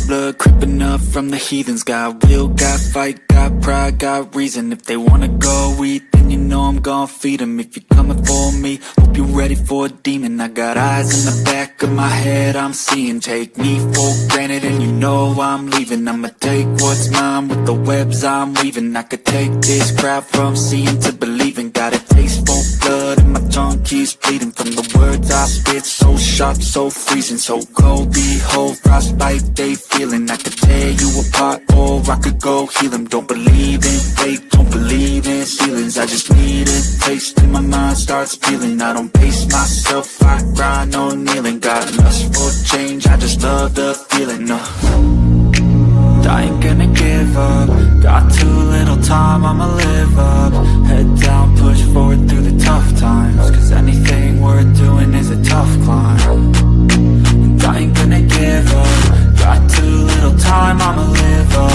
blood creeping up from the heathens. Got will, got fight, got pride, got reason. If they wanna go eat, then you know I'm gon' feed them. If you're coming for me, hope you're ready for a demon. I got eyes in the back of my head, I'm seeing. Take me for granted and you know I'm leaving. I'ma take what's mine with the webs I'm weaving. I could take this crowd from seeing to believing. Got a taste for blood and my tongue keeps bleeding. From the words I spit, so sharp, so freezing, so cold. Behold, frostbite they feeling. I could tear you apart or I could go heal them. Don't believe in fate, don't believe in ceilings. I just need a taste and my mind starts feeling. I don't pace myself, I grind on kneeling. Got lust for change, I just love the feeling. I ain't gonna give up. Got too little time, I'ma live up. Head down, push forward through the tough times. Cause anything worth doing is a tough climb. And I ain't gonna give up. Got too little time, I'ma live up.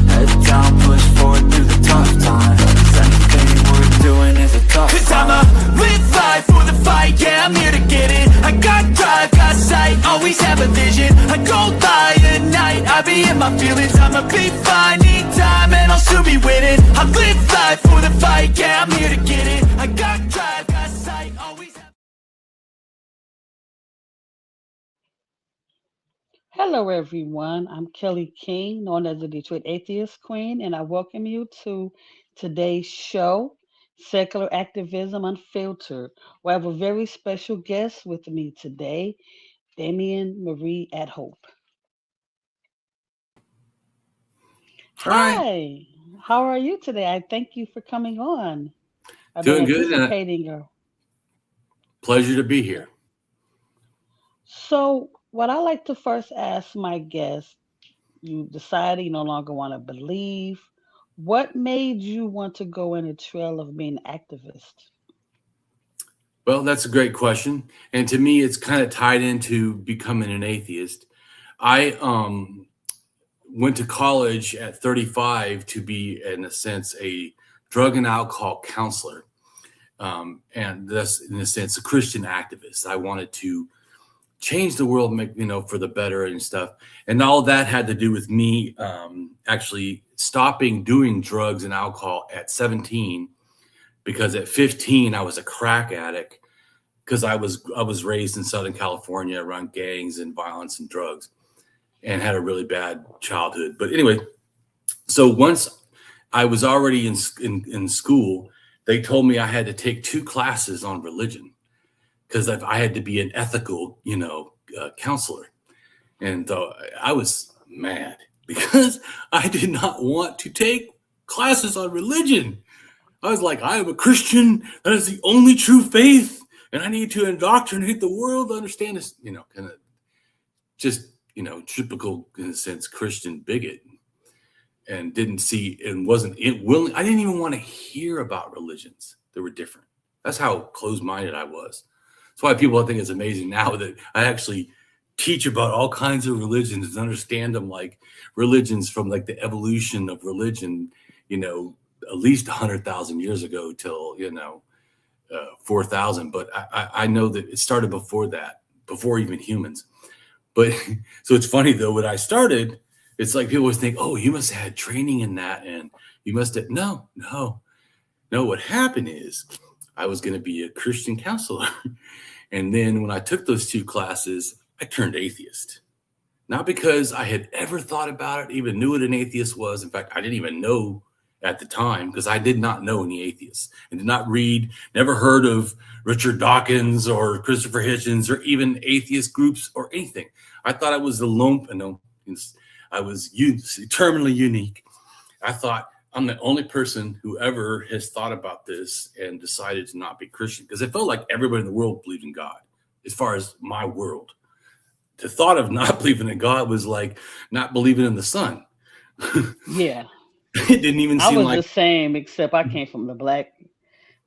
Head down, push forward through the tough times. Cause anything worth doing is a tough climb. Cause I'ma live life for the fight, yeah, I'm here to get it. I got drive, got sight, always have a vision. I go by at night, I be in my feelings. I'ma be fine, need time, and I'll soon be winning. I live life for the fight, yeah, I'm here to get it. I got drive, got sight, always have... Hello, everyone. I'm Kelly King, known as the Detroit Atheist Queen, and I welcome you to today's show, Secular Activism Unfiltered, where I have a very special guest with me today, Damien Marie At Hope. Hi. Hi, how are you today? I thank you for coming on. I've Doing been good. anticipating. Pleasure to be here. So, what I like to first ask my guests, you decided you no longer want to believe. What made you want to go in a trail of being an activist? Well, that's a great question. And to me, it's kind of tied into becoming an atheist. I went to college at 35 to be, in a sense, a drug and alcohol counselor. And thus, in a sense, a Christian activist. I wanted to change the world, make, for the better and stuff. And all that had to do with me actually stopping doing drugs and alcohol at 17, because at 15 I was a crack addict, because I was raised in Southern California around gangs and violence and drugs, and had a really bad childhood. But anyway, so once I was already in school, they told me I had to take 2 classes on religion, because I had to be an ethical, counselor. And I was mad because I did not want to take classes on religion. I was like, I am a Christian. That is the only true faith. And I need to indoctrinate the world to understand this, kind of just, typical, in a sense, Christian bigot. And didn't see and wasn't willing. I didn't even want to hear about religions that were different. That's how closed-minded I was. That's why people think it's amazing now that I actually teach about all kinds of religions and understand them, like religions from like the evolution of religion, at least 100,000 years ago till, 4,000. But I know that it started before that, before even humans. But so it's funny though, when I started, it's like people always think, oh, you must have had training in that. And you must have, no. What happened is I was going to be a Christian counselor. And then when I took those 2 classes, I turned atheist. Not because I had ever thought about it, even knew what an atheist was. In fact, I didn't even know at the time, because I did not know any atheists and did not read, never heard of Richard Dawkins or Christopher Hitchens or even atheist groups or anything. I thought I was alone. I was terminally unique. I thought I'm the only person who ever has thought about this and decided to not be Christian, because it felt like everybody in the world believed in God. As far as my world, the thought of not believing in God was like not believing in the sun. Yeah. It didn't even seem like... I was the same, except I came from the Black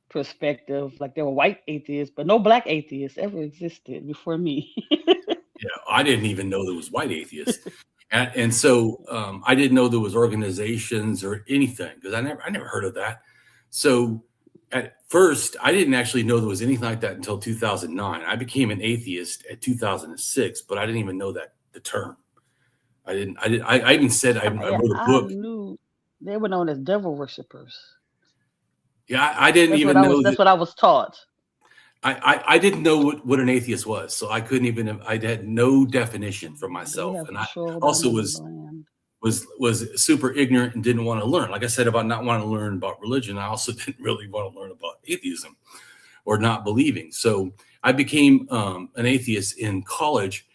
perspective. Like, there were white atheists, but no Black atheists ever existed before me. Yeah, I didn't even know there was white atheists. And so I didn't know there was organizations or anything, because I never heard of that. So at first, I didn't actually know there was anything like that until 2009. I became an atheist at 2006, but I didn't even know that the term. I even said I wrote a I book. knew they were known as devil worshippers. Yeah, I didn't That's what even I was. know That's that. what I was taught. I didn't know what an atheist was, so I couldn't even. I had no definition for They myself, have and I patrolled also under the was land. was super ignorant and didn't want to learn. Like I said about not wanting to learn about religion, I also didn't really want to learn about atheism or not believing. So I became an atheist in college,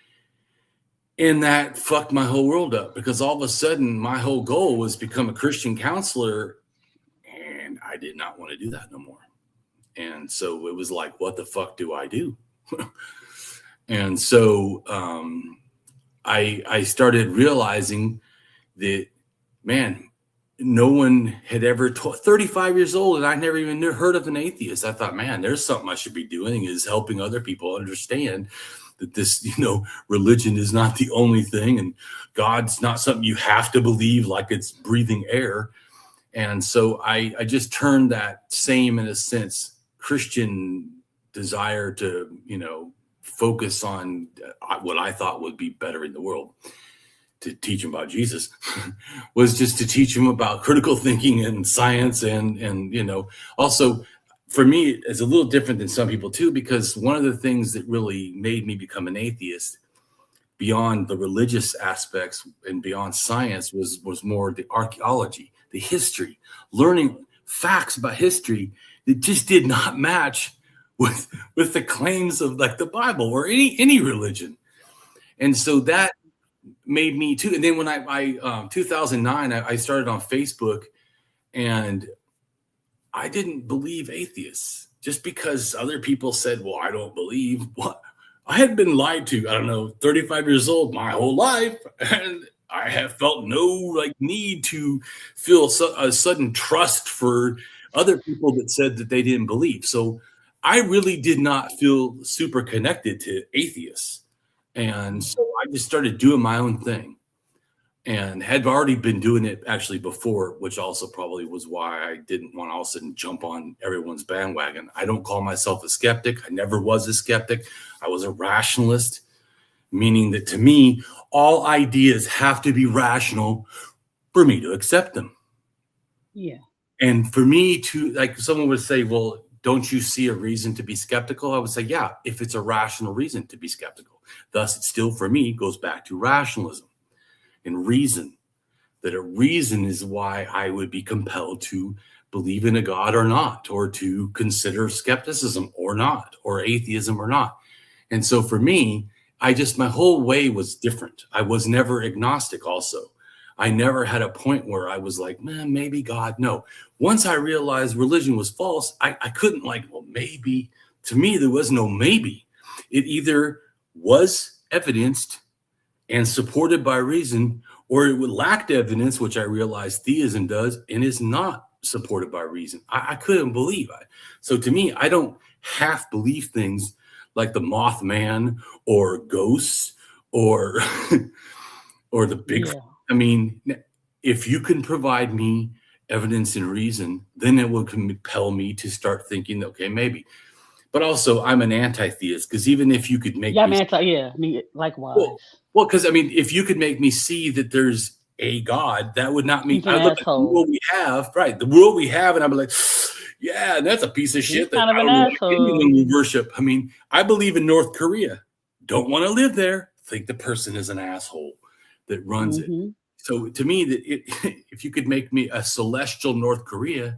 and that fucked my whole world up because all of a sudden my whole goal was become a Christian counselor, and I did not want to do that no more. And so it was like, what the fuck do I do? And so I started realizing that, man, no one had ever 35 years old, and I never even heard of an atheist. I thought, man, there's something I should be doing, is helping other people understand that this, religion is not the only thing, and God's not something you have to believe like it's breathing air. And so I just turned that same, in a sense, Christian desire to, focus on what I thought would be better in the world, to teach them about Jesus, was just to teach them about critical thinking and science. And also for me, it's a little different than some people too, because one of the things that really made me become an atheist beyond the religious aspects and beyond science was more the archaeology, the history, learning facts about history that just did not match with the claims of like the Bible or any religion. And so that made me too. And then when I 2009, I started on Facebook, and I didn't believe atheists just because other people said, well, I don't believe. What? I had been lied to, 35 years old my whole life. And I have felt no need to feel a sudden trust for other people that said that they didn't believe. So I really did not feel super connected to atheists. And so I just started doing my own thing, and had already been doing it actually before, which also probably was why I didn't want to all of a sudden jump on everyone's bandwagon. I don't call myself a skeptic. I never was a skeptic. I was a rationalist, meaning that to me, all ideas have to be rational for me to accept them. Yeah. And for me to, someone would say, well, don't you see a reason to be skeptical? I would say, yeah, if it's a rational reason to be skeptical. Thus, it still, for me, goes back to rationalism and reason, that a reason is why I would be compelled to believe in a God or not, or to consider skepticism or not, or atheism or not. And so for me, my whole way was different. I was never agnostic also. I never had a point where I was like, man, maybe God. No. Once I realized religion was false, I couldn't well, maybe. To me, there was no maybe. It either was evidenced and supported by reason, or it lacked evidence, which I realized theism does, and is not supported by reason. I couldn't believe it. So to me, I don't half believe things like the Mothman or ghosts or or the big. Yeah. I mean, if you can provide me evidence and reason, then it will compel me to start thinking, okay, maybe. But also, I'm an anti-theist, because even if you could make Yeah, me likewise. Well, because if you could make me see that there's a God, that would not mean I look at the world we have, right? The world we have, and I'd be like, yeah, that's a piece of shit that kind of I an don't asshole. Like anyone we worship. I believe in North Korea. Don't want to live there. Think the person is an asshole that runs it. So to me, that if you could make me a celestial North Korea,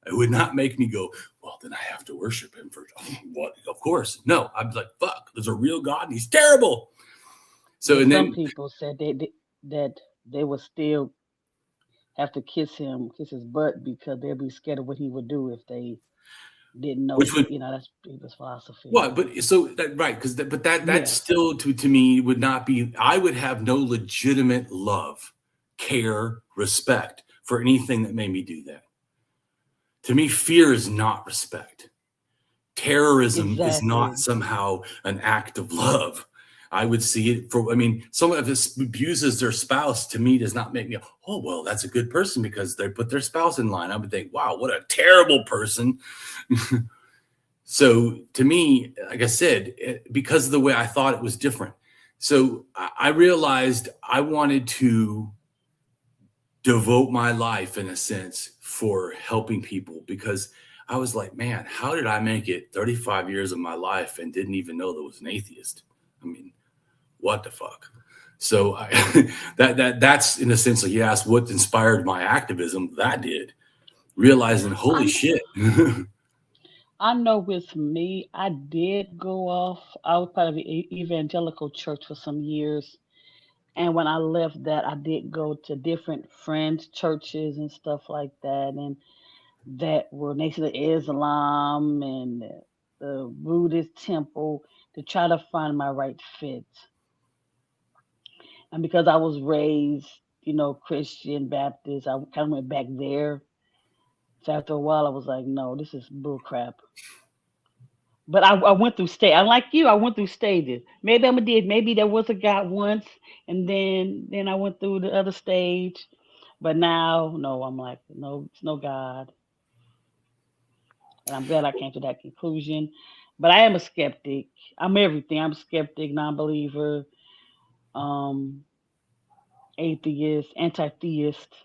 it would not make me go, well, then I have to worship him for what? Of course. No, I'm like, fuck, there's a real God and he's terrible. So, and some people said that they would still have to kiss his butt, because they'd be scared of what he would do if they didn't know. Which would, that's people's philosophy. What? But so that, right, because that still to me would not be. I would have no legitimate love, care, respect for anything that made me do that. To me, fear is not respect. Terrorism is not somehow an act of love. I would see it for, someone that abuses their spouse, to me, does not make me, oh, well, that's a good person because they put their spouse in line. I would think, wow, what a terrible person. So to me, like I said, because of the way I thought it was different, So I realized I wanted to devote my life, in a sense, for helping people, because I was like, man, how did I make it 35 years of my life and didn't even know there was an atheist? I mean, what the fuck? So that's in a sense, like you asked what inspired my activism. That did, realizing, holy shit. I know with me, I did go off. I was part of the evangelical church for some years. And when I left that, I did go to different friends' churches and stuff like that. And that were Nation of Islam and the Buddhist temple to try to find my right fit. And because I was raised, Christian, Baptist, I kind of went back there. So after a while, I was like, no, this is bull crap. But I went through stage. Unlike you, I went through stages. Maybe I'm a did. Maybe there was a God once, and then I went through the other stage. But now, no, I'm like, no, it's no God. And I'm glad I came to that conclusion. But I am a skeptic. I'm everything. I'm a skeptic, non-believer, um, atheist, anti-theist.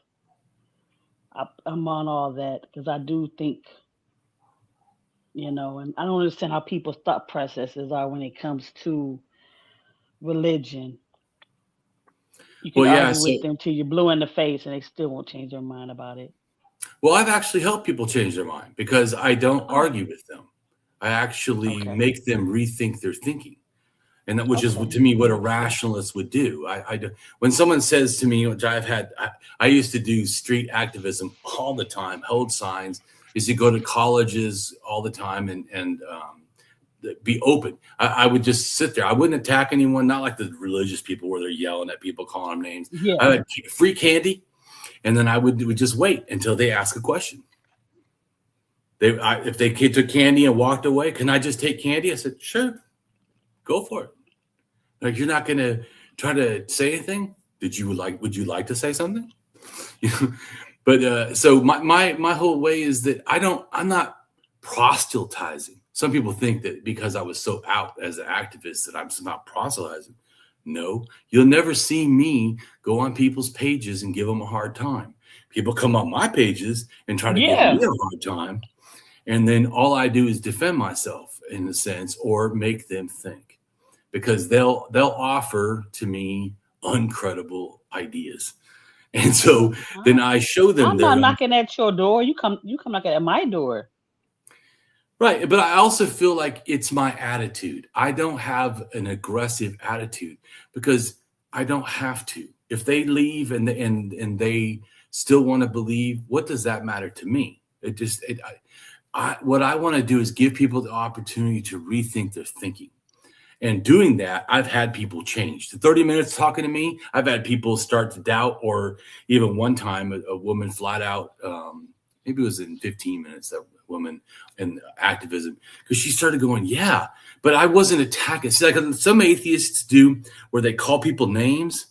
I'm on all that because I do think, and I don't understand how people's thought processes are when it comes to religion. You can Well, yeah. argue So, with them till you're blue in the face and they still won't change their mind about it. well, I've actually helped people change their mind because I don't Oh, argue with them. I actually okay. make them rethink their thinking. And that, which is Okay. to me what a Makes sense. rationalist would do. When someone says to me, which I used to do street activism all the time, hold signs, used to go to colleges all the time and be open. I would just sit there. I wouldn't attack anyone, not like the religious people where they're yelling at people, calling them names. I Yeah. had free candy, and then I would just wait until they ask a question. If they took candy and walked away, can I just take candy? I said, sure, go for it. Like, you're not going to try to say anything. Would you like to say something? But so my whole way is that I'm not proselytizing. Some people think that because I was so out as an activist that I'm not proselytizing. No, you'll never see me go on people's pages and give them a hard time. People come on my pages and try to give me Yeah. a hard time. And then all I do is defend myself in a sense, or make them think, because they'll offer to me uncredible ideas. And so then I show them I'm their not own. knocking at your door. You come knocking at my door. Right. But I also feel like it's my attitude. I don't have an aggressive attitude because I don't have to. If they leave and they still want to believe, what does that matter to me? What I want to do is give people the opportunity to rethink their thinking. And doing that, I've had people change. The 30 minutes talking to me, I've had people start to doubt, or even one time a woman flat out, maybe it was in 15 minutes, that woman in activism, because she started going, yeah, but I wasn't attacking. See, like some atheists do where they call people names.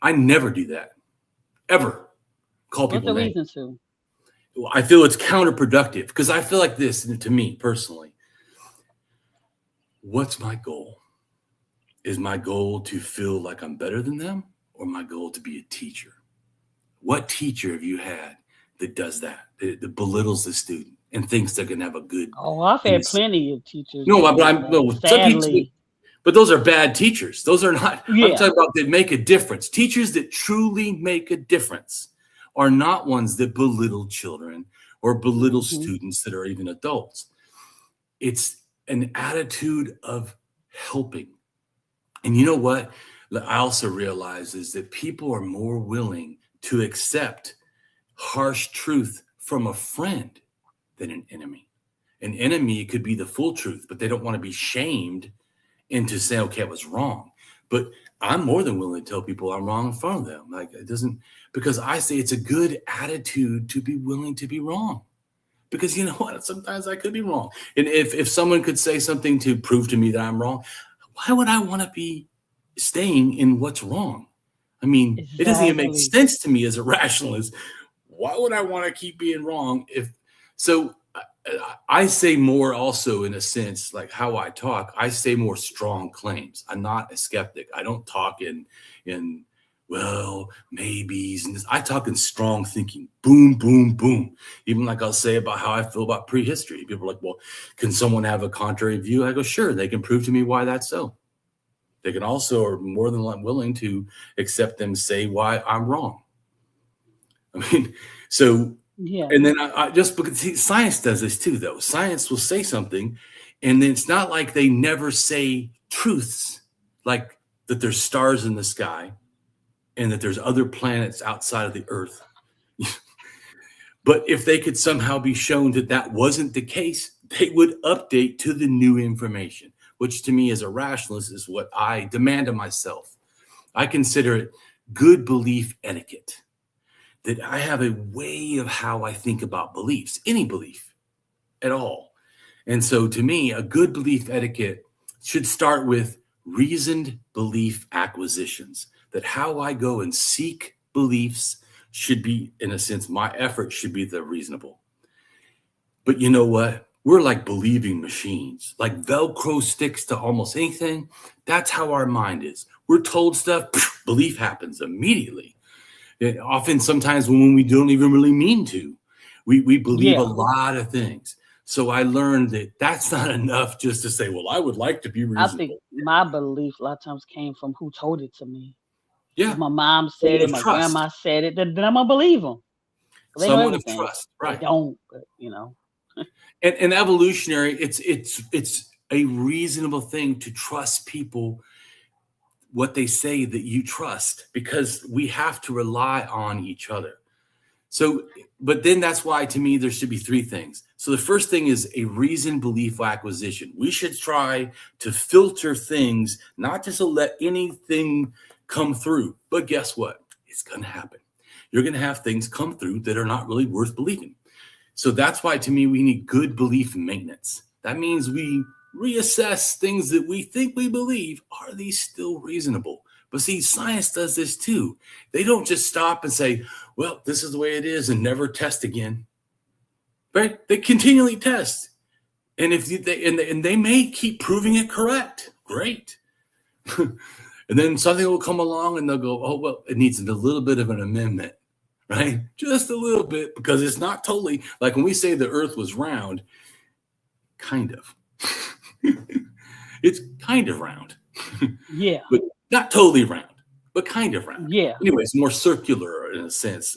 I never do that, ever call What's people the names. reason to? I feel it's counterproductive because I feel like this, to me personally, what's my goal? Is my goal to feel like I'm better than them, or my goal to be a teacher? What teacher have you had that does that belittles the student and thinks they're going to have a good? Oh, I've had plenty of teachers No, that but did that. some teachers, Sadly. but those are bad teachers. Those are not. I'm Yeah. talking about that make a difference. Teachers that truly make a difference are not ones that belittle children or belittle Mm-hmm. students that are even adults. It's an attitude of helping. And you know what I also realize is that people are more willing to accept harsh truth from a friend than an enemy. An enemy could be the full truth, but they don't want to be shamed into saying, okay, I was wrong. But I'm more than willing to tell people I'm wrong in front of them. Like, it doesn't, because I say it's a good attitude to be willing to be wrong. Because you know what? Sometimes I could be wrong. And if someone could say something to prove to me that I'm wrong, why would I want to be staying in what's wrong? I mean, it doesn't even make Exactly. sense to me as a rationalist. Why would I want to keep being wrong? I say more also in a sense, like how I talk, I say more strong claims. I'm not a skeptic. I don't talk in well, maybes and this. I talk in strong thinking. Boom, boom, boom. Even like I'll say about how I feel about prehistory. People are like, well, can someone have a contrary view? I go, sure, they can prove to me why that's so. They can also are more than willing to accept them, say why I'm wrong. I mean, so Yeah. and then I just because science does this too, though. Science will say something, and then it's not like they never say truths, like that there's stars in the sky and that there's other planets outside of the Earth. But if they could somehow be shown that that wasn't the case, they would update to the new information, which to me as a rationalist is what I demand of myself. I consider it good belief etiquette. That I have a way of how I think about beliefs, any belief at all. And so to me, a good belief etiquette should start with reasoned belief acquisitions, that how I go and seek beliefs should be, in a sense, my effort should be the reasonable. But you know what? We're like believing machines, like Velcro sticks to almost anything. That's how our mind is. We're told stuff, belief happens immediately. Often, sometimes when we don't even really mean to, we believe a lot of things. So I learned that that's not enough just to say, well, I would like to be reasonable. I think my belief a lot of times came from who told it to me. Yeah. If my mom said it, my grandma said it, then I'm gonna believe them. They know Someone of everything. trust, right? They don't, but you know. And evolutionary, it's a reasonable thing to trust people what they say that you trust, because we have to rely on each other. So, but then that's why to me there should be three things. So the first thing is a reasoned belief acquisition. We should try to filter things, not just to let anything come through. But guess what? It's going to happen. You're going to have things come through that are not really worth believing. So that's why to me we need good belief maintenance. That means we reassess things that we think we believe. Are these still reasonable? But see, science does this too. They don't just stop and say, well, this is the way it is and never test again. Right? They continually test. And if they may keep proving it correct. Great. And then something will come along and they'll go, oh, well, it needs a little bit of an amendment. Right? Just a little bit, because it's not totally like when we say the earth was round, kind of. It's kind of round. Yeah. But not totally round, but kind of round. Yeah. Anyway, it's more circular in a sense,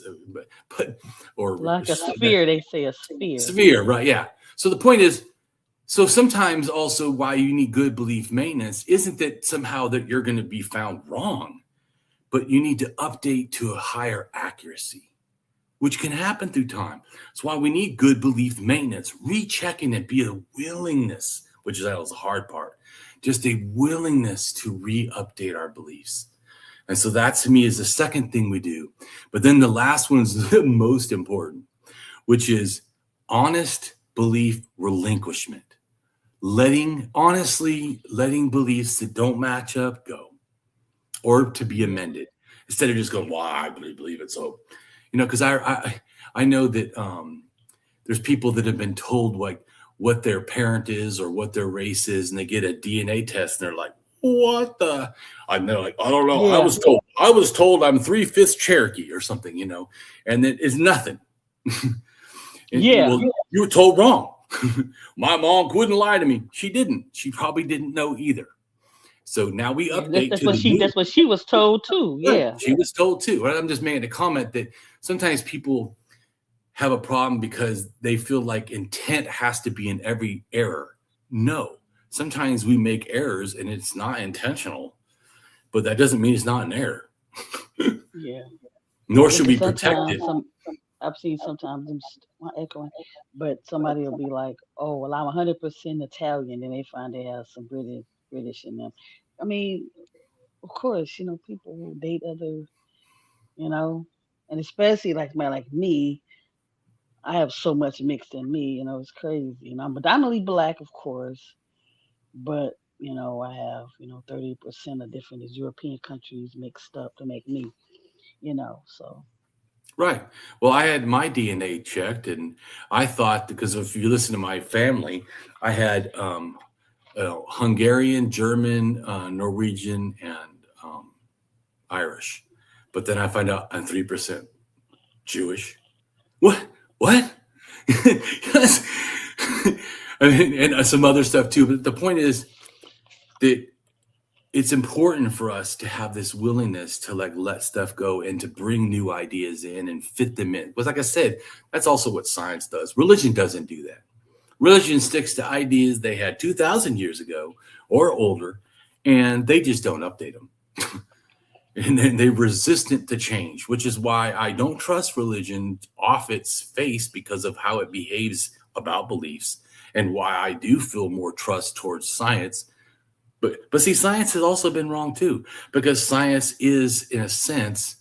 but or like a sphere, they say a sphere. Sphere, right? Yeah. So the point is, so sometimes also why you need good belief maintenance isn't that somehow that you're going to be found wrong, but you need to update to a higher accuracy, which can happen through time. That's why we need good belief maintenance, rechecking it, be a willingness, which is the hard part, just a willingness to re-update our beliefs. And so that to me is the second thing we do. But then the last one is the most important, which is honest belief relinquishment. Honestly letting beliefs that don't match up go, or to be amended, instead of just going, well, I believe it. So, because I know that there's people that have been told like what their parent is or what their race is, and they get a DNA test and they're like, what the? And they're like, I don't know. Yeah. I was told I'm 3/5 Cherokee or something, and it is nothing. Yeah. Well, you were told wrong. My mom wouldn't lie to me. She didn't. She probably didn't know either. So now we update. That's what she was told too. Yeah. She was told too. I'm just making a comment that sometimes people have a problem because they feel like intent has to be in every error. No. Sometimes we make errors and it's not intentional, but that doesn't mean it's not an error. Yeah. Nor should we protect it. I've seen sometimes I'm echoing, but somebody will be like, "Oh, well, I'm 100% Italian," and they find they have some British in them. I mean, of course, people will date other, and especially like me, I have so much mixed in me. It's crazy. I'm predominantly black, of course, but I have 30% of different European countries mixed up to make me. So. Right. Well, I had my DNA checked, and I thought, because if you listen to my family, I had Hungarian, German, Norwegian, and Irish. But then I find out I'm 3% Jewish. What? What? Yes. I mean, and some other stuff too. But the point is that it's important for us to have this willingness to like let stuff go and to bring new ideas in and fit them in. Because like I said, that's also what science does. Religion doesn't do that. Religion sticks to ideas they had 2,000 years ago or older, and they just don't update them. And then they're resistant to change, which is why I don't trust religion off its face because of how it behaves about beliefs, and why I do feel more trust towards science. But see, science has also been wrong too, because science is, in a sense,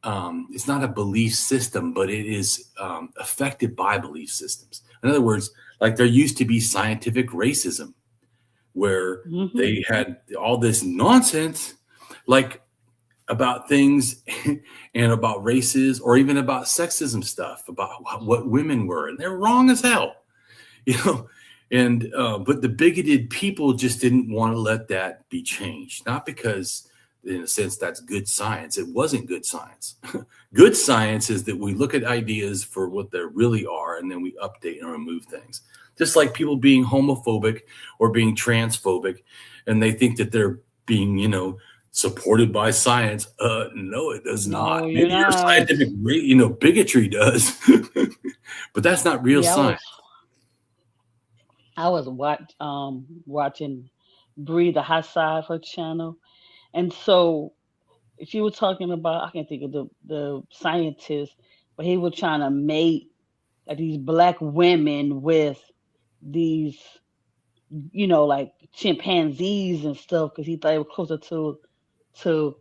it's not a belief system, but it is affected by belief systems. In other words, like there used to be scientific racism, where they had all this nonsense, like about things and about races, or even about sexism stuff, about what women were, and they're wrong as hell, you know. And but the bigoted people just didn't want to let that be changed, not because in a sense that's good science. It wasn't good science. Good science is that we look at ideas for what they really are, and then we update and remove things. Just like people being homophobic or being transphobic, and they think that they're being, supported by science. No, it does not. No, you're Maybe your not. scientific, bigotry does, but that's not real Yeah, science. I was watching Bree the Hot Side, her channel, and so if you were talking about, I can't think of the scientist, but he was trying to mate like these black women with these, like chimpanzees and stuff, because he thought it was closer to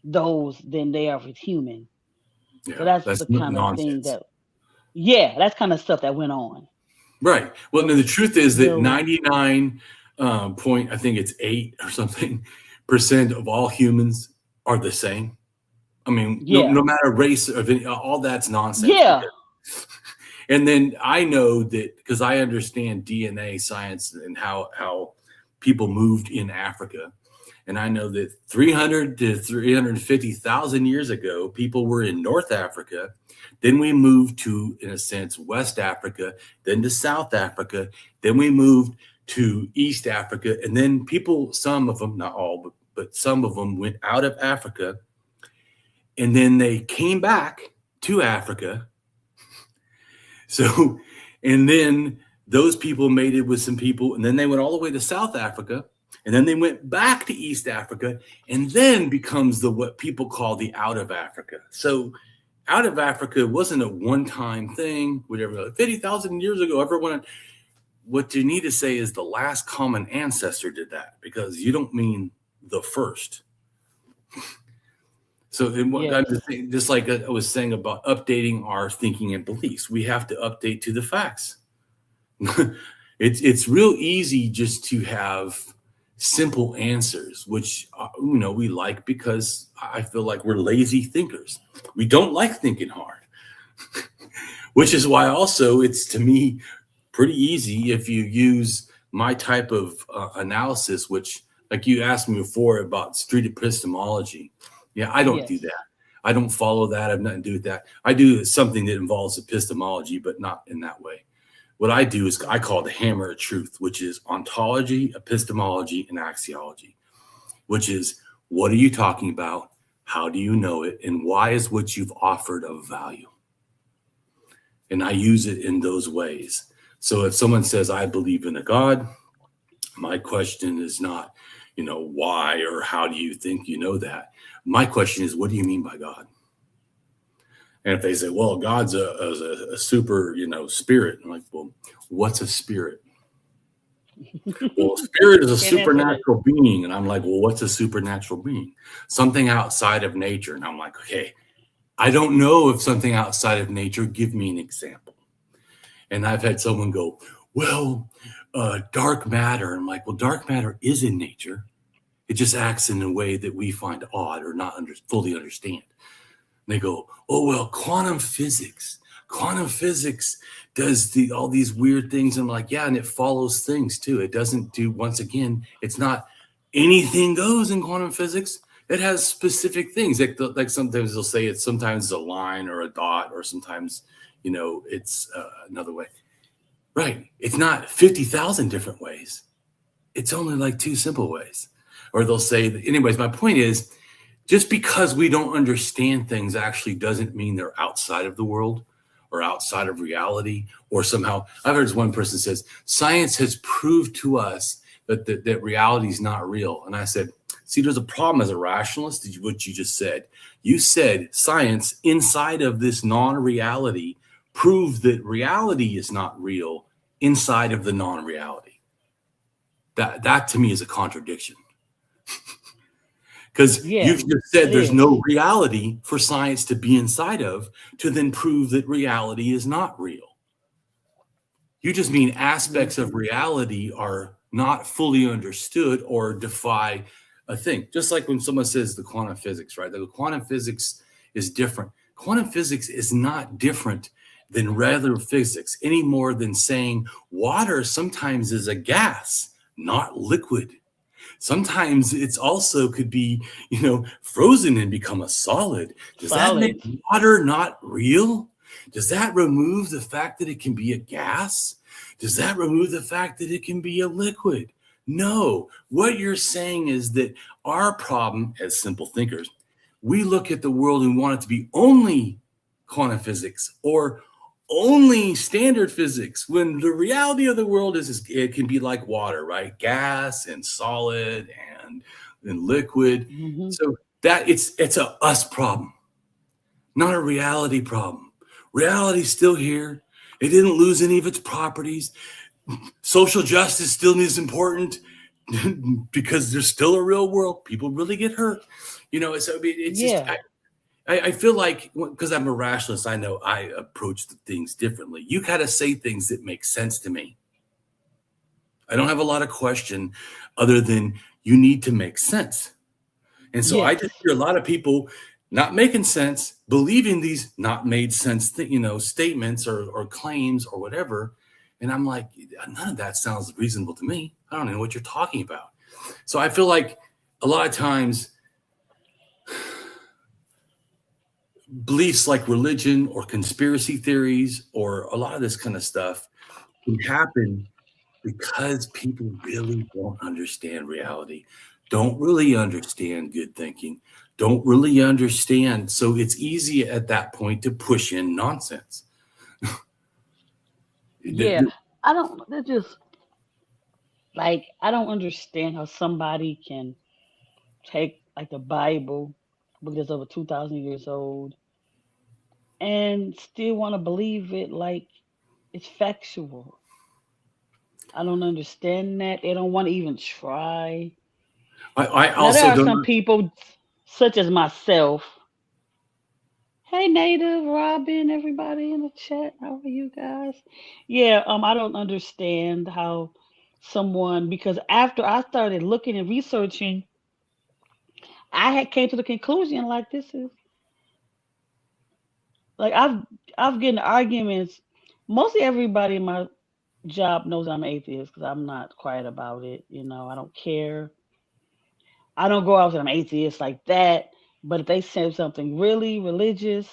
those than they are with human. So Yeah, that's that's the kind of thing nonsense. that, yeah, that's kind of stuff that went on. Right. Well, It no, the was truth is that real. 99 point, I think it's 8 or something percent of all humans are the same. I mean, Yeah, no matter race or all that's nonsense. yeah, And then I know that because I understand DNA science and how people moved in Africa. And I know that 300 to 350,000 years ago, people were in North Africa. Then we moved to, in a sense, West Africa, then to South Africa. Then we moved to East Africa. And then people, some of them, not all, but some of them went out of Africa. And then they came back to Africa. So, and then those people mated with some people, and then they went all the way to South Africa, and then they went back to East Africa, and then becomes what people call the out of Africa. So, out of Africa wasn't a one-time thing, whatever. 50,000 years ago, everyone. What you need to say is the last common ancestor did that, because you don't mean the first. So, yes, just like I was saying about updating our thinking and beliefs, we have to update to the facts. It's real easy just to have simple answers, which we like, because I feel like we're lazy thinkers. We don't like thinking hard, which is why also it's, to me, pretty easy if you use my type of analysis, which, like you asked me before about street epistemology. Yeah, I don't do yes, that. I don't follow that. I have nothing to do with that. I do something that involves epistemology, but not in that way. What I do is I call the hammer of truth, which is ontology, epistemology, and axiology, which is, what are you talking about? How do you know it? And why is what you've offered of value? And I use it in those ways. So if someone says, I believe in a God, my question is not, why or how do you think you know that? My question is, what do you mean by God? And if they say, well, God's a super, spirit, I'm like, well, what's a spirit? Well, spirit is a can't answer that. supernatural being. And I'm like, well, what's a supernatural being? Something outside of nature. And I'm like, okay, I don't know if something outside of nature, give me an example. And I've had someone go, well, dark matter. I'm like, well, dark matter is in nature. It just acts in a way that we find odd or not fully understand. they go, oh, well, quantum physics does all these weird things. I'm like, yeah, and it follows things too. It doesn't do, once again, it's not anything goes in quantum physics. It has specific things. Like sometimes they'll say it's sometimes a line or a dot, or sometimes, it's another way. Right. It's not 50,000 different ways. It's only like 2 simple ways. Or they'll say that, anyways, my point is, just because we don't understand things actually doesn't mean they're outside of the world or outside of reality, or somehow, I've heard one person says, science has proved to us that reality is not real. And I said, see, there's a problem as a rationalist, what you just said. You said science inside of this non-reality proved that reality is not real inside of the non-reality. That to me is a contradiction. Because you've just said there's no reality for science to be inside of to then prove that reality is not real. You just mean aspects of reality are not fully understood or defy a thing. Just like when someone says the quantum physics, right? The quantum physics is different. Quantum physics is not different than regular physics any more than saying water sometimes is a gas, not liquid. Sometimes it's also could be, frozen and become a solid. Does that make water not real? Does that remove the fact that it can be a gas? Does that remove the fact that it can be a liquid? No. What you're saying is that our problem as simple thinkers, we look at the world and want it to be only quantum physics or only standard physics, when the reality of the world is it can be like water, right? Gas and solid and liquid. Mm-hmm. So that it's a us problem, not a reality problem. Reality's still here. It didn't lose any of its properties. Social justice still is important because there's still a real world. People really get hurt. So it's just I feel like, because I'm a rationalist, I know I approach things differently. You got to say things that make sense to me. I don't have a lot of question other than you need to make sense. And so I just hear a lot of people not making sense, believing these not made sense, statements or claims or whatever. And I'm like, none of that sounds reasonable to me. I don't know what you're talking about. So I feel like a lot of times beliefs like religion or conspiracy theories or a lot of this kind of stuff can happen because people really don't understand reality, don't really understand good thinking, don't really understand. So it's easy at that point to push in nonsense. I don't understand how somebody can take like the Bible, book that's over 2,000 years old, and still want to believe it like it's factual. I don't understand that. They don't want to even try. I also there are some people, such as myself. Hey, Native, Robin, everybody in the chat. How are you guys? I don't understand how someone, because after I started looking and researching, I had came to the conclusion like this is like I've getting arguments. Mostly everybody in my job knows I'm atheist because I'm not quiet about it. I don't care. I don't go out and I'm atheist like that. But if they say something really religious,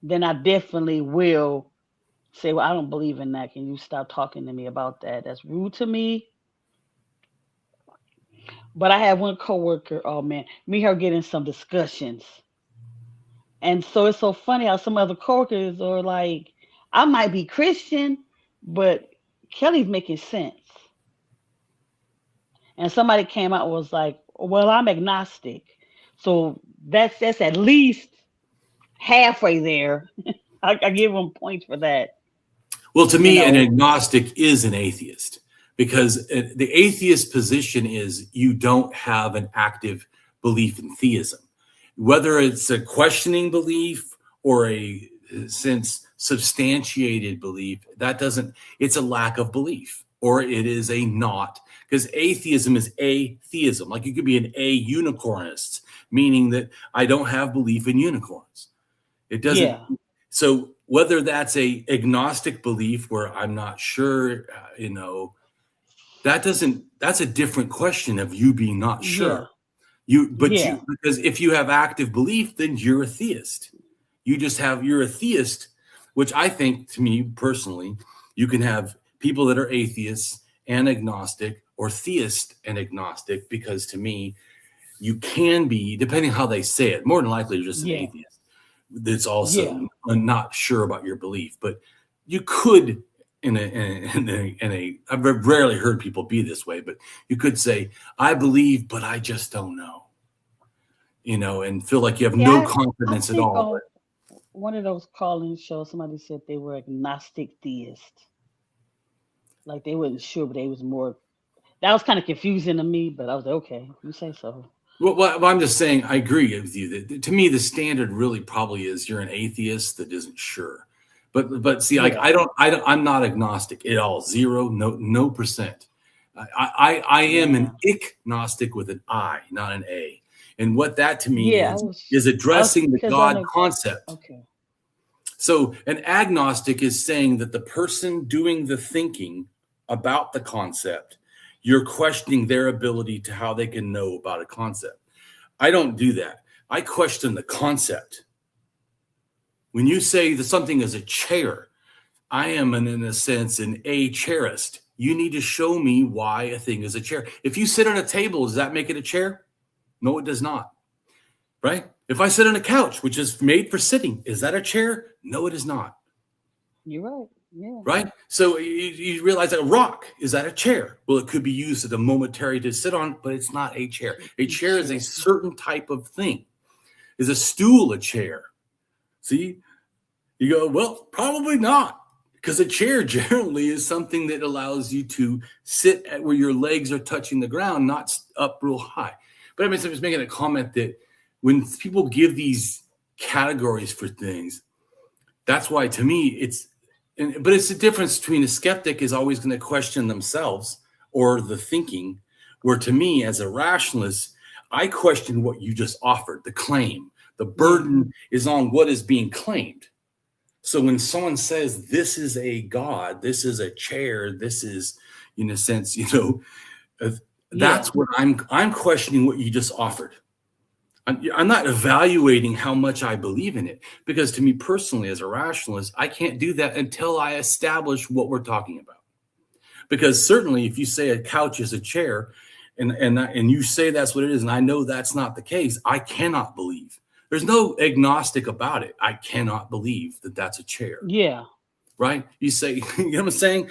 then I definitely will say, well, I don't believe in that. Can you stop talking to me about that? That's rude to me. But I had one coworker, oh man, me and her getting some discussions. And so it's so funny how some other coworkers are like, I might be Christian, but Kelly's making sense. And somebody came out and was like, well, I'm agnostic. So that's at least halfway there. I give them points for that. Well, to me, an agnostic is an atheist, because the atheist position is you don't have an active belief in theism. Whether it's a questioning belief or a sense substantiated belief, it's a lack of belief, or it is a not, because atheism is atheism. Like you could be an a unicornist, meaning that I don't have belief in unicorns. It doesn't. Yeah. So whether that's a agnostic belief where I'm not sure, that's a different question of you being not Yeah. sure. Yeah. Because if you have active belief, then you're a theist. You're a theist, which I think, to me personally, you can have people that are atheists and agnostic, or theist and agnostic, because to me, you can be, depending on how they say it, more than likely you're just an Yeah. atheist that's Yeah. also not sure about your belief. But you could, I've rarely heard people be this way, but you could say, I believe, but I just don't know, and feel like you have no Yeah. I confidence at think all. on one of those call-in shows, somebody said they were agnostic theist. Like they wasn't sure, but they was more. That was kind of confusing to me, but I was like, okay, you say so. Well, I'm just saying, I agree with you. That, to me, the standard really probably is you're an atheist that isn't sure. But see, like Yeah. I'm not agnostic at all. Zero, no percent. I am Yeah. an agnostic with an I, not an A. And what that to me Yeah. is I was addressing the because I God know. concept. Okay. So an agnostic is saying that the person doing the thinking about the concept, you're questioning their ability to how they can know about a concept. I don't do that. I question the concept. When you say that something is a chair, I am, in a sense, an a chairist. You need to show me why a thing is a chair. If you sit on a table, does that make it a chair? No, it does not. Right? If I sit on a couch, which is made for sitting, is that a chair? No, it is not. You're right. Yeah. Right? So you realize that a rock, is that a chair? Well, it could be used as a momentary to sit on, but it's not a chair. A chair is a certain type of thing. Is a stool a chair? See? You go, well, probably not. Because a chair generally is something that allows you to sit at where your legs are touching the ground, not up real high. But I was making a comment that when people give these categories for things, that's why, to me, but it's the difference between a skeptic is always going to question themselves or the thinking, where to me, as a rationalist, I question what you just offered, the claim. The burden is on what is being claimed. So when someone says this is a God, this is a chair, this is, in a sense, that's what I'm questioning what you just offered. I'm not evaluating how much I believe in it, because to me personally, as a rationalist, I can't do that until I establish what we're talking about. Because certainly, if you say a couch is a chair, and you say that's what it is, and I know that's not the case, I cannot believe. There's no agnostic about it. I cannot believe that that's a chair. Yeah. Right? You say, you know what I'm saying?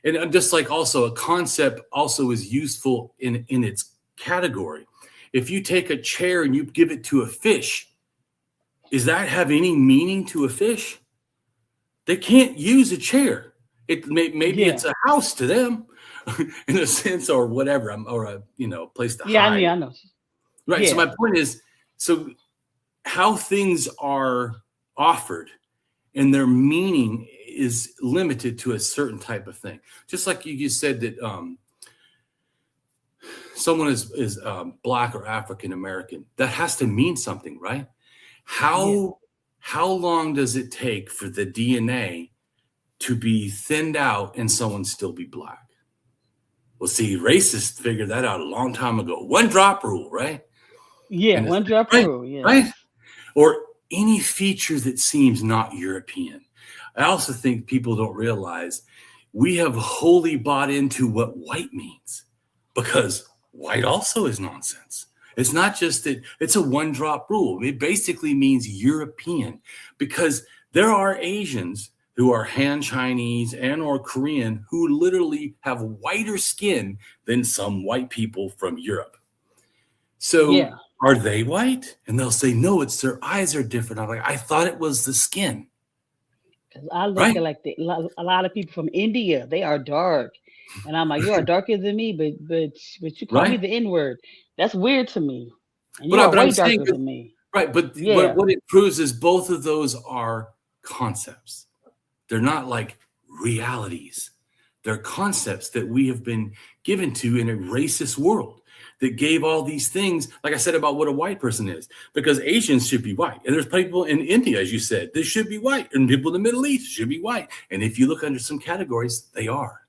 And just like also a concept also is useful in its category. If you take a chair and you give it to a fish, does that have any meaning to a fish? They can't use a chair. Maybe it's a house to them, in a sense, or whatever, or a place to hide. I know. Right. So my point is, so how things are offered and their meaning is limited to a certain type of thing. Just like you said that someone is Black or African American, that has to mean something, right? How long does it take for the DNA to be thinned out and someone still be Black? Well, see, racists figured that out a long time ago. One drop rule, right? Yeah, one drop rule, yeah. Right? Or any feature that seems not European. I also think people don't realize we have wholly bought into what white means, because white also is nonsense. It's not just that it's a one drop rule. It basically means European, because there are Asians who are Han Chinese and or Korean who literally have whiter skin than some white people from Europe. So are they white? And they'll say, no, it's their eyes are different. I'm like, I thought it was the skin. Because I look at like a lot of people from India, they are dark. And I'm like, you are darker than me, but you call me the N-word. That's weird to me. And you are way darker than me. Right, but what it proves is both of those are concepts. They're not like realities. They're concepts that we have been given to in a racist world. that gave all these things, like I said about what a white person is, because Asians should be white. And there's people in India, as you said, they should be white. And people in the Middle East should be white. And if you look under some categories, they are,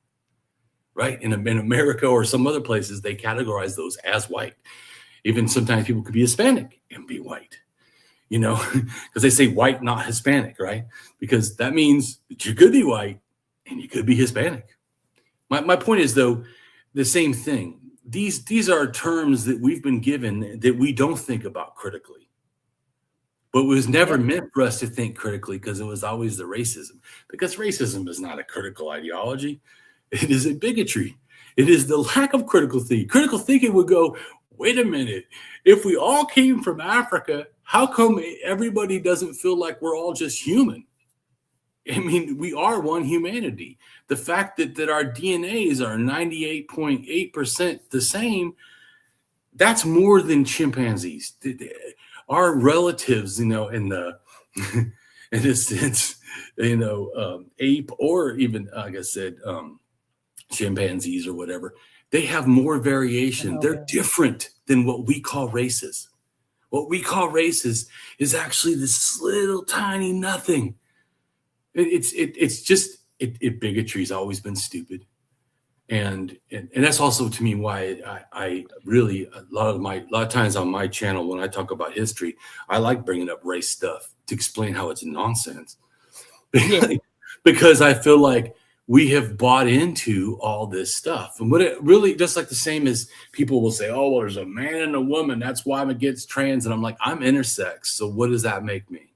right? In America or some other places, they categorize those as white. Even sometimes people could be Hispanic and be white, you know, because they say white, not Hispanic, right? Because that means that you could be white and you could be Hispanic. My point is, though, the same thing. These are terms that we've been given that we don't think about critically. But it was never meant for us to think critically, because it was always the racism. Because racism is not a critical ideology. It is a bigotry. It is the lack of critical thinking. Critical thinking would go, wait a minute, if we all came from Africa, how come everybody doesn't feel like we're all just human? I mean, we are one humanity. The fact that our DNAs are 98.8% the same, that's more than chimpanzees. Our relatives, you know, in the in a sense, you know, ape, or even, like I said, chimpanzees or whatever, they have more variation. They're different than what we call races. What we call races is actually this little tiny nothing. It's just bigotry has always been stupid, and that's also to me why I really a lot of times on my channel when I talk about history, I like bringing up race stuff to explain how it's nonsense, because I feel like we have bought into all this stuff. And what it really, just like the same as people will say, oh, well, there's a man and a woman, that's why I'm against trans. And I'm like, I'm intersex. So what does that make me?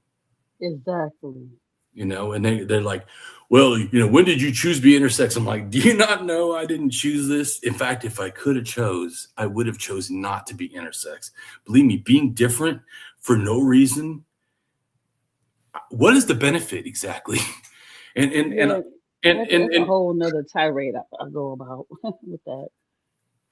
Exactly. You know, and they're like, well, you know, when did you choose to be intersex? I'm like, do you not know I didn't choose this? In fact, if I could have chose, I would have chosen not to be intersex. Believe me, being different for no reason. What is the benefit exactly? And a whole nother tirade I'll go about with that.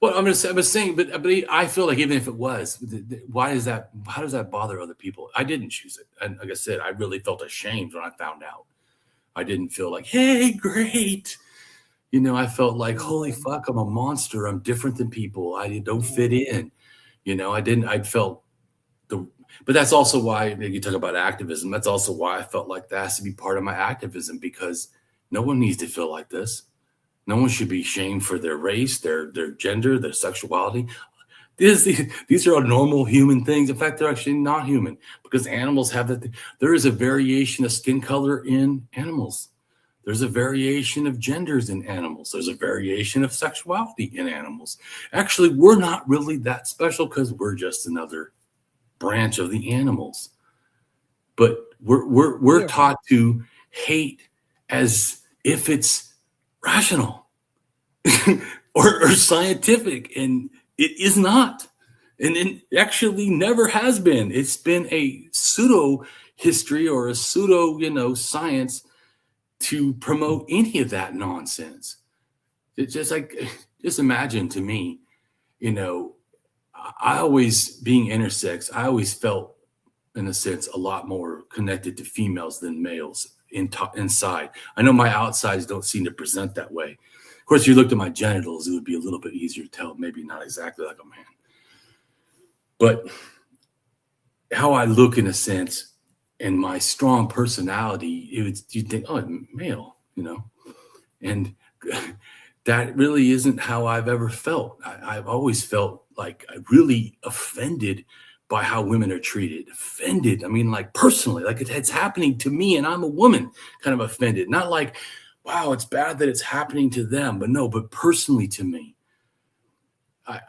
Well, I'm saying, but I feel like even if it was, why is that? How does that bother other people? I didn't choose it, and like I said, I really felt ashamed when I found out. I didn't feel like, hey, great, you know. I felt like, holy fuck, I'm a monster. I'm different than people. I don't fit in, you know. I didn't. I felt but that's also why you talk about activism. That's also why I felt like that has to be part of my activism, because no one needs to feel like this. No one should be shamed for their race, their gender, their sexuality. These are all normal human things. In fact, they're actually not human, because animals have that. There is a variation of skin color in animals. There's a variation of genders in animals. There's a variation of sexuality in animals. Actually, we're not really that special, because we're just another branch of the animals. But we're taught to hate as if it's rational or scientific, and it is not, and it actually never has been. It's been a pseudo history or a pseudo, you know, science to promote any of that nonsense. It's just like, just imagine, to me, you know, I always, being intersex, I always felt, in a sense, a lot more connected to females than males inside. I know my outsides don't seem to present that way. Of course, if you looked at my genitals, it would be a little bit easier to tell, maybe not exactly like a man. But how I look, in a sense, and my strong personality, you'd think, oh, male, you know. And that really isn't how I've ever felt. I've always felt like I'm really offended by how women are treated. Offended, I mean, like personally, like it's happening to me and I'm a woman, kind of offended. Not like, wow, it's bad that it's happening to them, but personally to me. I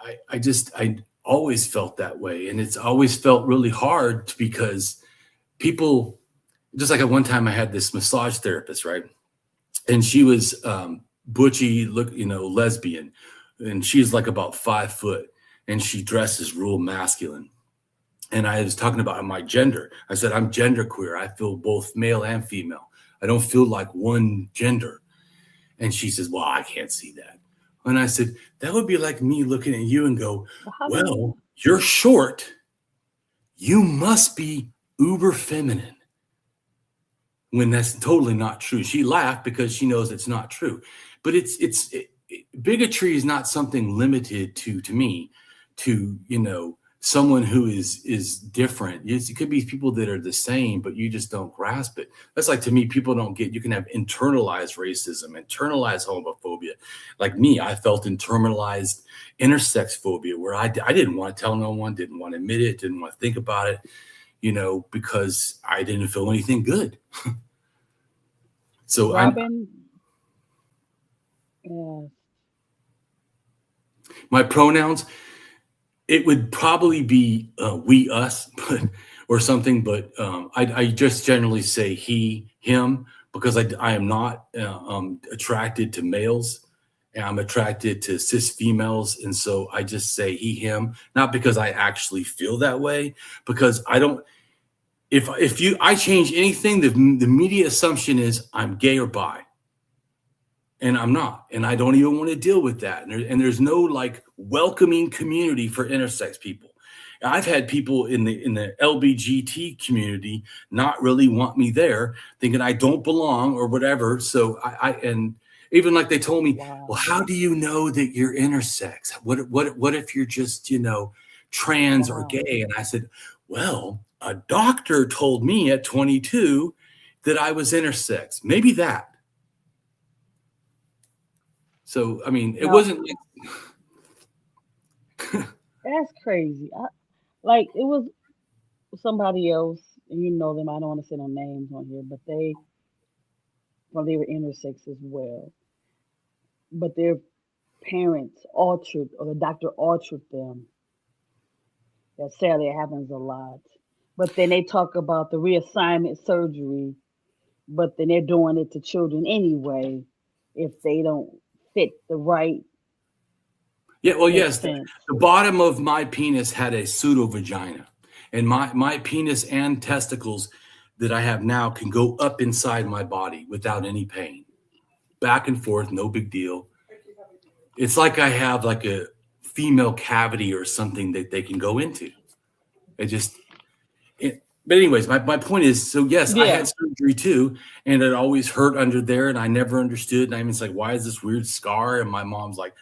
always felt that way. And it's always felt really hard, because people, just like at one time I had this massage therapist, right? And she was butchy, lesbian. And she's like about 5 foot, and she dresses real masculine. And I was talking about my gender. I said, I'm genderqueer. I feel both male and female. I don't feel like one gender. And she says, well, I can't see that. And I said, that would be like me looking at you and go, well, you're short. You must be uber feminine. When that's totally not true. She laughed because she knows it's not true. But bigotry is not something limited to me, to, someone who is different. It could be people that are the same, but you just don't grasp it. That's like, to me, people don't get, you can have internalized racism, internalized homophobia. Like me, I felt internalized intersex phobia, where I didn't want to tell no one, didn't want to admit it, didn't want to think about it, because I didn't feel anything good. So Robin, yes. My pronouns, it would probably be we, us, or something, but I just generally say he, him, because I am not attracted to males, and I'm attracted to cis females, and so I just say he, him, not because I actually feel that way, because I don't. If I change anything, the immediate assumption is I'm gay or bi. And I'm not, and I don't even want to deal with that. And there's no like welcoming community for intersex people. I've had people in the LBGT community not really want me there, thinking I don't belong or whatever. So and even like they told me, Wow. well, how do you know that you're intersex? What if you're just, trans or gay? And I said, well, a doctor told me at 22 that I was intersex. Maybe that. So, I mean, it wasn't like... That's crazy. It was somebody else, and you know them. I don't want to say no names on here, but they were intersex as well. But their parents altered, or the doctor altered them. That sadly happens a lot. But then they talk about the reassignment surgery, but then they're doing it to children anyway if they don't fit the right. Yeah, well, yes, sense. the bottom of my penis had a pseudo vagina, and my penis and testicles that I have now can go up inside my body without any pain, back and forth, no big deal. It's like I have like a female cavity or something that they can go into. But anyways, my point is, so yes, I had surgery too, and it always hurt under there, and I never understood. And I'm just like, why is this weird scar? And my mom's like,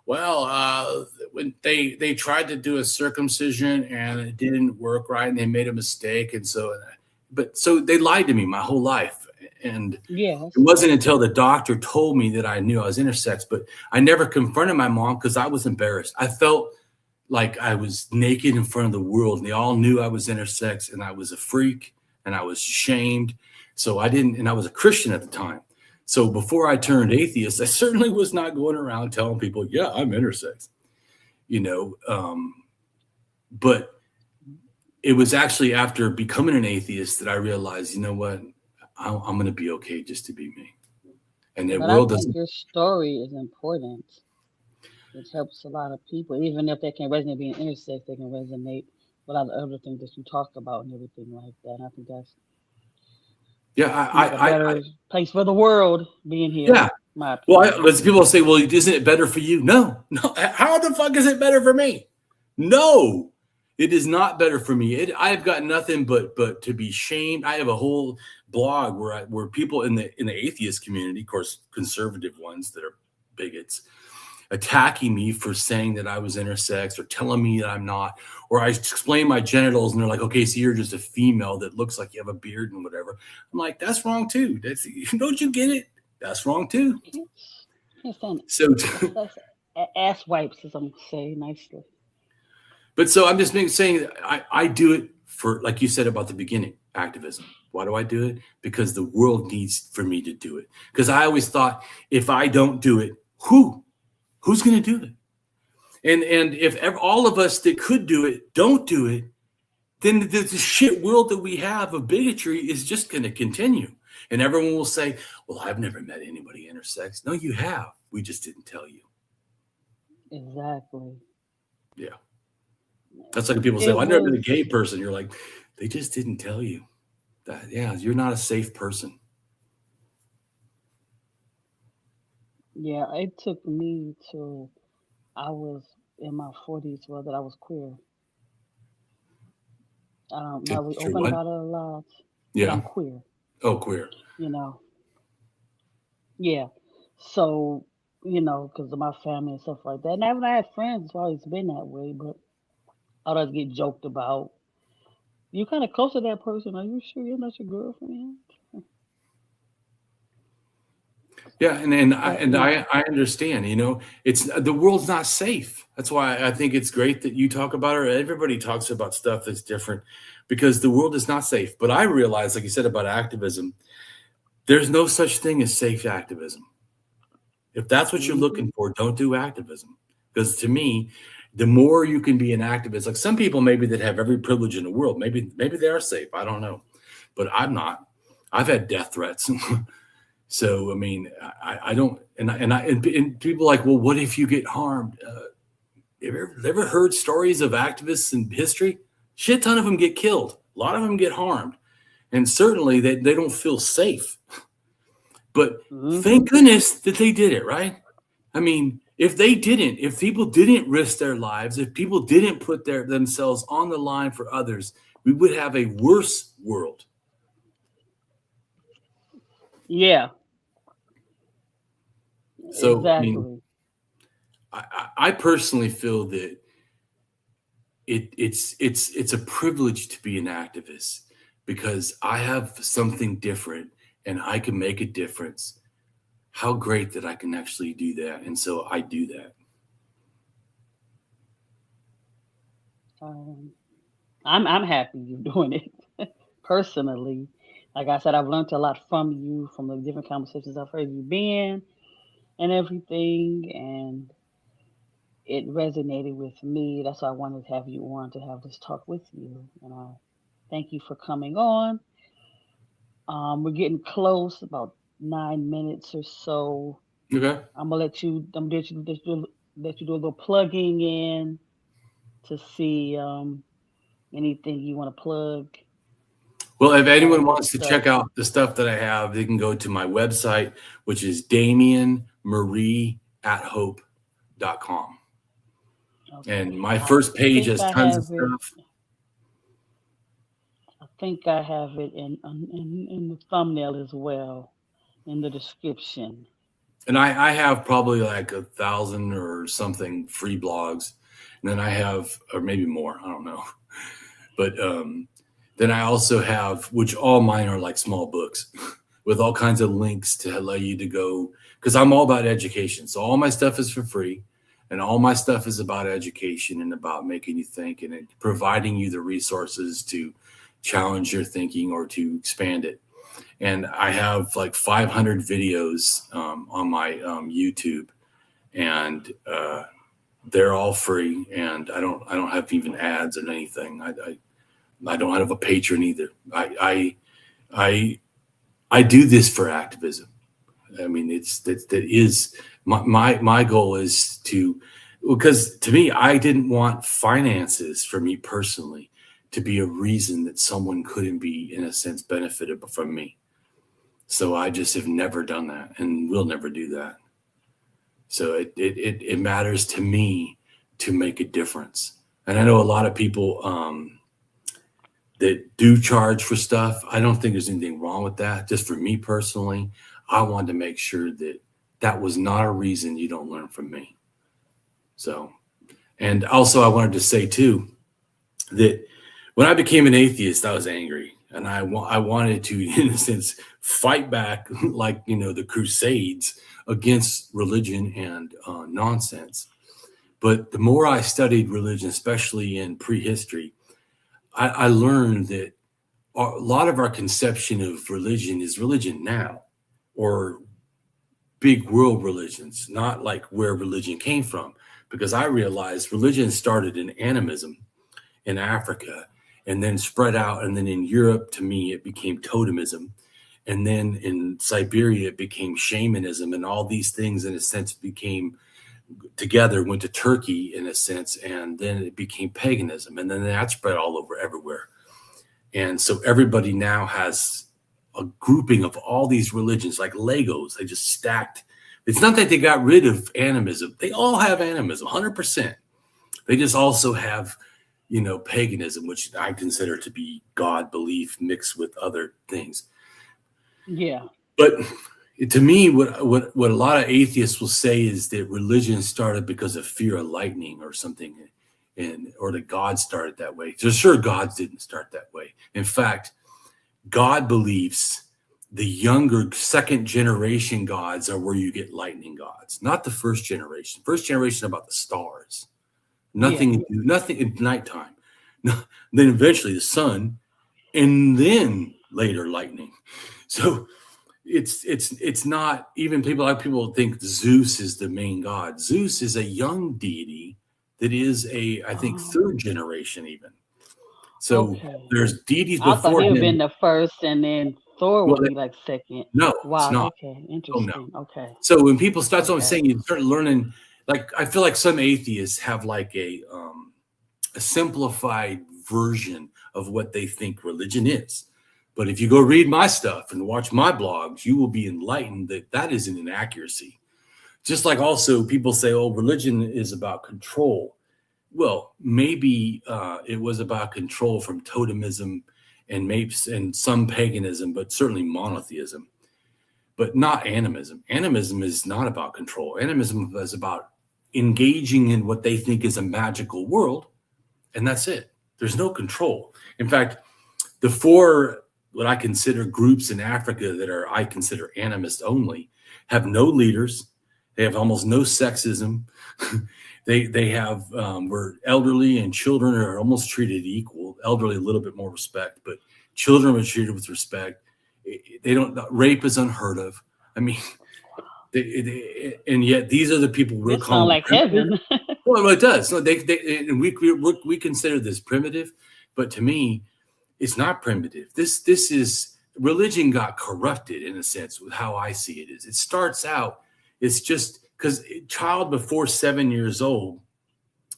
well, when they tried to do a circumcision and it didn't work right, and they made a mistake, and so they lied to me my whole life. And it wasn't until the doctor told me that I knew I was intersex, but I never confronted my mom because I was embarrassed. I felt like I was naked in front of the world, and they all knew I was intersex, and I was a freak, and I was shamed. So I didn't, and I was a Christian at the time. So before I turned atheist, I certainly was not going around telling people, yeah, I'm intersex, but it was actually after becoming an atheist that I realized, you know what, I'm going to be okay just to be me. And the world doesn't. Your story is important. It helps a lot of people, even if they can resonate being intersex, they can resonate with a lot of other things that you talk about and everything like that. And I think that's a better place for the world being here. Yeah. Well, people say, well, isn't it better for you? No. How the fuck is it better for me? No, it is not better for me. I've got nothing but to be shamed. I have a whole blog where people in the atheist community, of course, conservative ones that are bigots, attacking me for saying that I was intersex or telling me that I'm not, or I explain my genitals and they're like, okay, so you're just a female that looks like you have a beard and whatever. I'm like, that's wrong too. Don't you get it? That's wrong too. So that's ass wipes, as I'm saying nicely. But so I'm just saying that I do it for, like you said about the beginning, activism. Why do I do it? Because the world needs for me to do it. Because I always thought, if I don't do it, who's going to do it? And if all of us that could do it don't do it, then the shit world that we have of bigotry is just going to continue. And everyone will say, well, I've never met anybody intersex. No, you have. We just didn't tell you. Exactly. Yeah. That's like people say, well, I've never been a gay person. You're like, they just didn't tell you that. Yeah, you're not a safe person. Yeah, it took me till I was in my 40s that I was queer. I was open about it a lot. Yeah. I'm queer. Oh, queer. Yeah. So, because of my family and stuff like that. And I had friends, it's always been that way. But others get joked about. You kind of close to that person. Are you sure you're not your girlfriend? Yeah, and I But and I, I understand. It's the world's not safe. That's why I think it's great that you talk about it. Everybody talks about stuff that's different because the world is not safe. But I realize, like you said about activism, there's no such thing as safe activism. If that's what you're hmm looking for, don't do activism. Because to me, the more you can be an activist, like some people maybe that have every privilege in the world, maybe they are safe. I don't know, but I'm not. I've had death threats. So I mean, I don't, and people are like, well, what if you get harmed? Have you ever heard stories of activists in history? Shit ton of them get killed. A lot of them get harmed, and certainly they don't feel safe. But hmm thank goodness that they did it, right? I mean, if people didn't risk their lives, if people didn't put themselves on the line for others, we would have a worse world. Yeah, So, I mean, exactly. I personally feel that it's a privilege to be an activist because I have something different and I can make a difference. How great that I can actually do that, and so I do that. Um, I'm happy you're doing it personally. Like I said, I've learned a lot from you, from the different conversations I've heard you been and everything, and it resonated with me. That's why I wanted to have you on to have this talk with you. And I thank you for coming on. We're getting close, about 9 minutes or so. Okay. I'm gonna let you. I'm gonna let you do a little plugging in to see anything you want to plug Well, if as far anyone as your wants to check stuff. out the stuff that I have, they can go to my website, which is Damien Marie at Hope.com. And Okay, my I first page think has I tons of have it. stuff. I think I have it in the thumbnail as well, in the description. And I have probably like 1,000 or something free blogs. And then I have, or maybe more, I don't know. But then I also have, which all mine are like small books with all kinds of links to allow you to go, because I'm all about education. So all my stuff is for free. And all my stuff is about education and about making you think and providing you the resources to challenge your thinking or to expand it. And I have like 500 videos on my YouTube, and they're all free. And I don't have even ads or anything. I don't have a patron either. I do this for activism. I mean, that is my goal is to, because to me, I didn't want finances for me personally to be a reason that someone couldn't be, in a sense, benefited from me. So I just have never done that and will never do that. So it matters to me to make a difference. And I know a lot of people that do charge for stuff. I don't think there's anything wrong with that. Just for me personally, I wanted to make sure that that was not a reason you don't learn from me. So, and also I wanted to say too, that when I became an atheist, I was angry. And I wanted to, in a sense, fight back like, the Crusades against religion and nonsense. But the more I studied religion, especially in prehistory, I learned that a lot of our conception of religion is religion now, or big world religions, not like where religion came from. Because I realized religion started in animism in Africa and then spread out. And then in Europe, to me, it became totemism. And then in Siberia, it became shamanism. And all these things, in a sense, became together, went to Turkey, in a sense. And then it became paganism. And then that spread all over everywhere. And so everybody now has a grouping of all these religions, like Legos. They just stacked. It's not that they got rid of animism. They all have animism, 100%. They just also have paganism, which I consider to be God belief mixed with other things. Yeah. But to me, what a lot of atheists will say is that religion started because of fear of lightning or something. or that God started that way. So sure, God didn't start that way. In fact, God believes the younger second generation gods are where you get lightning gods, not the first generation. First generation about the stars, nothing at nighttime. No, then eventually the sun, and then later lightning. So it's not even a lot of people think Zeus is the main god. Zeus is a young deity that is I think third generation even. So there's deities I before thought he would him. been the first, and then Thor would be like second. No, wow. it's not. Okay, interesting. Oh, no. Okay. So when people start, that's what I'm saying, you start learning. Like I feel like some atheists have like a simplified version of what they think religion is. But if you go read my stuff and watch my blogs, you will be enlightened that that is an inaccuracy. Just like also people say, oh, religion is about control. Well, maybe it was about control from totemism and some paganism, but certainly monotheism, but not animism. Animism is not about control. Animism is about engaging in what they think is a magical world, and that's it. There's no control. In fact, the four what I consider groups in Africa that I consider animist only have no leaders. They have almost no sexism. They have where elderly and children are almost treated equal. Elderly a little bit more respect, but children are treated with respect. They don't. Rape is unheard of. I mean, and yet these are the people we're calling sound like heaven. Well, it does. So and we consider this primitive, but to me, it's not primitive. This is religion got corrupted in a sense with how I see it is. It starts out. It's just because a child before 7 years old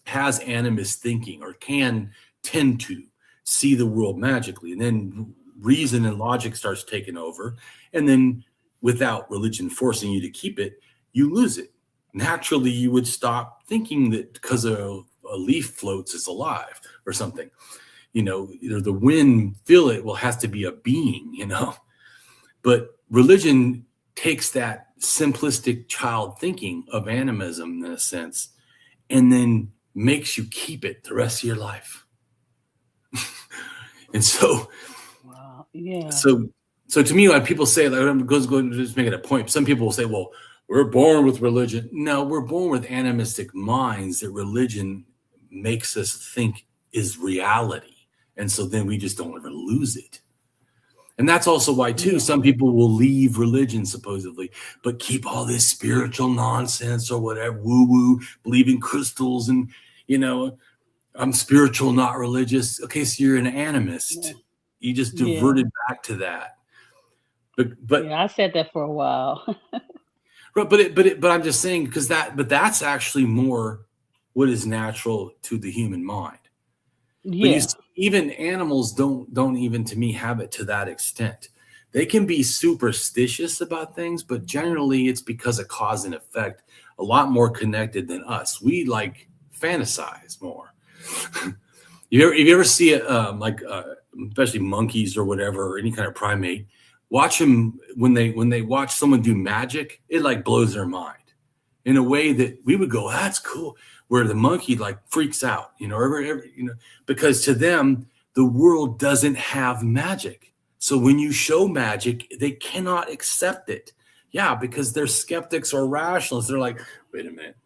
has animist thinking or can tend to see the world magically, and then reason and logic starts taking over, and then without religion forcing you to keep it, you lose it. Naturally, you would stop thinking that because a leaf floats is alive or something. Either the wind, feel it, has to be a being, But religion takes that simplistic child thinking of animism in a sense, and then makes you keep it the rest of your life. And so, wow, yeah. So to me, when people say, like, I'm going to just make it a point. Some people will say, well, we're born with religion. No, we're born with animistic minds that religion makes us think is reality. And so then we just don't ever lose it. And that's also why, too, some people will leave religion supposedly, but keep all this spiritual nonsense or whatever, woo-woo, believe in crystals and, I'm spiritual, not religious. Okay, so you're an animist. Yeah. You just diverted back to that. But yeah, I said that for a while. but I'm just saying because that's actually more what is natural to the human mind. Yeah. But even animals don't even to me have it to that extent. They can be superstitious about things, but generally it's because of cause and effect, a lot more connected than us. We like fantasize more. You ever see it especially monkeys or whatever, or any kind of primate, watch them when they watch someone do magic, it like blows their mind in a way that we would go, that's cool. Where the monkey like freaks out, because to them, the world doesn't have magic. So when you show magic, they cannot accept it. Yeah, because they're skeptics or rationalists. They're like, wait a minute,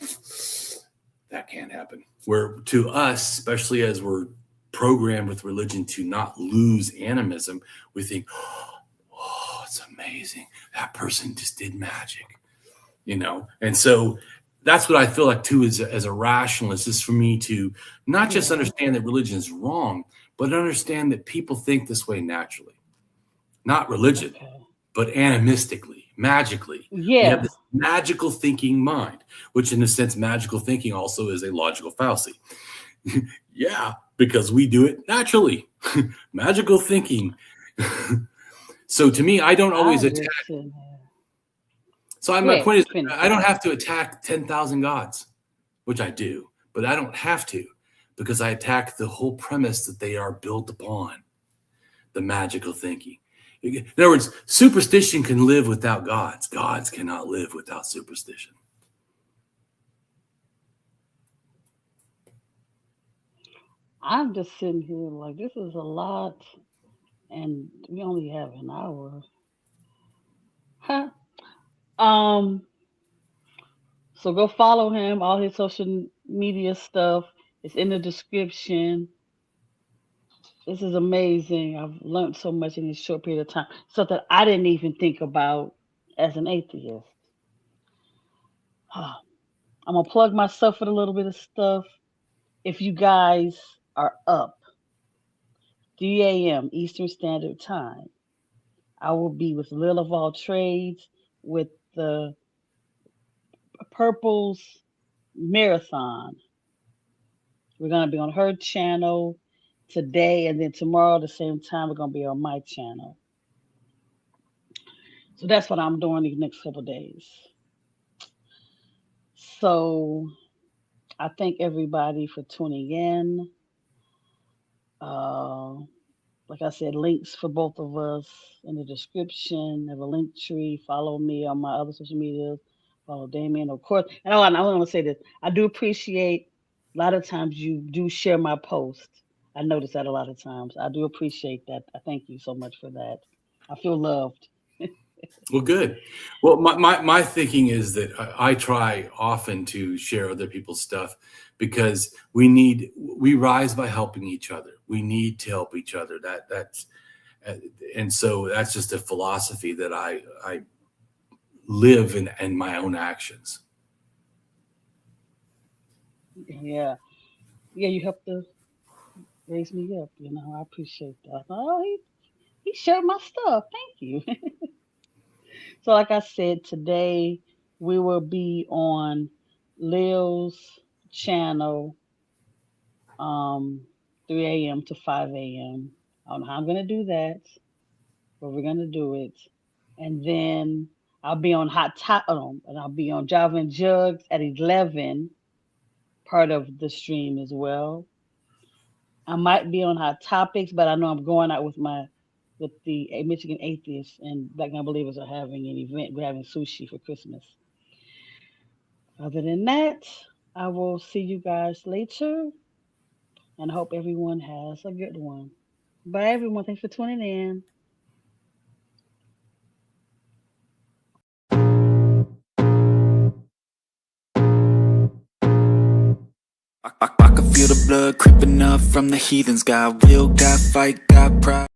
that can't happen. Where to us, especially as we're programmed with religion to not lose animism, we think, oh, it's amazing. That person just did magic, And so that's what I feel like too, as a rationalist, is for me to not just understand that religion is wrong, but understand that people think this way naturally, not religion, but animistically, magically. Yeah. We have this magical thinking mind, which in a sense, magical thinking also is a logical fallacy. Yeah, because we do it naturally. Magical thinking. So to me, I don't always attack. So my point is, I don't have to attack 10,000 gods, which I do, but I don't have to because I attack the whole premise that they are built upon, the magical thinking. In other words, superstition can live without gods. Gods cannot live without superstition. I'm just sitting here like this is a lot, and we only have an hour. Huh? Um. So go follow him. All his social media stuff is in the description. This is amazing. I've learned so much in this short period of time. Stuff that I didn't even think about as an atheist. I'm gonna plug myself with a little bit of stuff. If you guys are up, 3 a.m. Eastern Standard Time, I will be with Lil of All Trades with the Purple's Marathon. We're gonna be on her channel today, and then tomorrow at the same time we're gonna be on my channel. So that's what I'm doing these next couple of days. So I thank everybody for tuning in. Like I said, links for both of us in the description. Have a Linktree. Follow me on my other social medias. Follow Damien, of course. And I want to say this. I do appreciate a lot of times you do share my post. I notice that a lot of times. I do appreciate that. I thank you so much for that. I feel loved. Well, good. Well, my thinking is that I try often to share other people's stuff because we rise by helping each other. We need to help each other. And so that's just a philosophy that I live in my own actions. Yeah. Yeah, you helped to raise me up, I appreciate that. Oh, he shared my stuff. Thank you. So, like I said, today we will be on Lil's channel, 3 a.m. to 5 a.m. I don't know how I'm gonna do that, but we're gonna do it. And then I'll be on and I'll be on Java and Jugs at 11, part of the stream as well. I might be on Hot Topics, but I know I'm going out with the Michigan Atheists and Black Non-Believers are having an event. We're having sushi for Christmas. Other than that, I will see you guys later, and I hope everyone has a good one. Bye, everyone. Thanks for tuning in. I can feel the blood creeping up from the heathens. Got will, got fight, got pride.